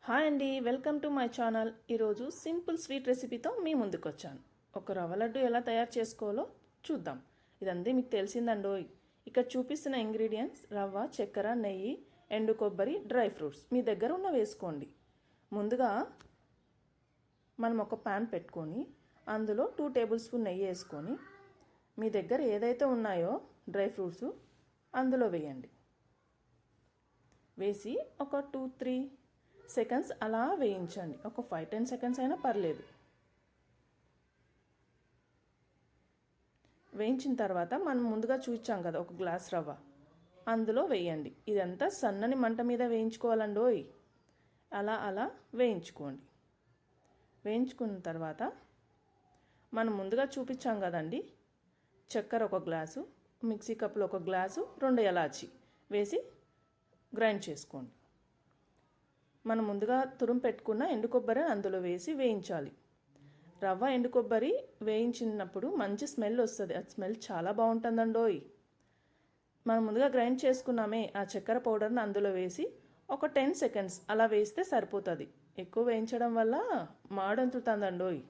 Hi అండి, welcome to my channel. ఈరోజు simple sweet రెసిపీతో మీ ముందుకు వచ్చాను. ఒక రవ్వ లడ్డు ఎలా తయారు చేసుకోవాలో చూద్దాం. ఇదంతా మీకు తెలిసిందండోయ్. ఇక్కడ చూపిస్తున్న ఇంగ్రీడియంట్స్ రవ్వ, చక్కెర, నెయ్యి, ఎండు కొబ్బరి, డ్రై ఫ్రూట్స్ మీ దగ్గర ఉన్న వేసుకోండి. ముందుగా మనం ఒక ప్యాన్ పెట్టుకొని అందులో 2 టేబుల్ స్పూన్ నెయ్యి వేసుకొని మీ దగ్గర ఏదైతే ఉన్నాయో డ్రై ఫ్రూట్స్ అందులో వేయండి. వేసి ఒక 2-3 సెకండ్స్ అలా వేయించండి. ఒక 5-10 సెకండ్స్ అయినా పర్లేదు. వేయించిన తర్వాత మనం ముందుగా చూపించాం కదా ఒక గ్లాస్ రవ్వ, అందులో వేయండి. ఇదంతా సన్నని మంట మీద వేయించుకోవాలండోయ్. అలా వేయించుకోండి. వేయించుకున్న తర్వాత మనం ముందుగా చూపించాం కదండి, చక్కెర ఒక గ్లాసు, మిక్సీ కప్లో ఒక గ్లాసు, 2 ఇలాచి వేసి గ్రైండ్ చేసుకోండి. మనం ముందుగా తురుము పెట్టుకున్న ఎండు కొబ్బరి అందులో వేసి వేయించాలి. రవ్వ ఎండు కొబ్బరి వేయించినప్పుడు మంచి స్మెల్ వస్తుంది. ఆ స్మెల్ చాలా బాగుంటుందండోయ్. మనం ముందుగా గ్రైండ్ చేసుకున్నామే ఆ చక్కెర పౌడర్ని అందులో వేసి ఒక 10 సెకండ్స్ అలా వేస్తే సరిపోతుంది. ఎక్కువ వేయించడం వల్ల మాడంతుతుందండోయ్.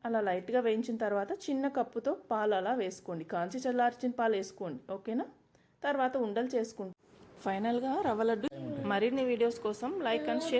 అలా లైట్గా వేయించిన తర్వాత చిన్న కప్పుతో పాలు అలా వేసుకోండి. కాంచి చల్లార్చిన పాలు వేసుకోండి, ఓకేనా. తర్వాత ఉండలు చేసుకుంటాం. ఫైనల్గా రవ్వ లడ్డు. మరిన్ని వీడియోస్ కోసం లైక్ అండ్ షేర్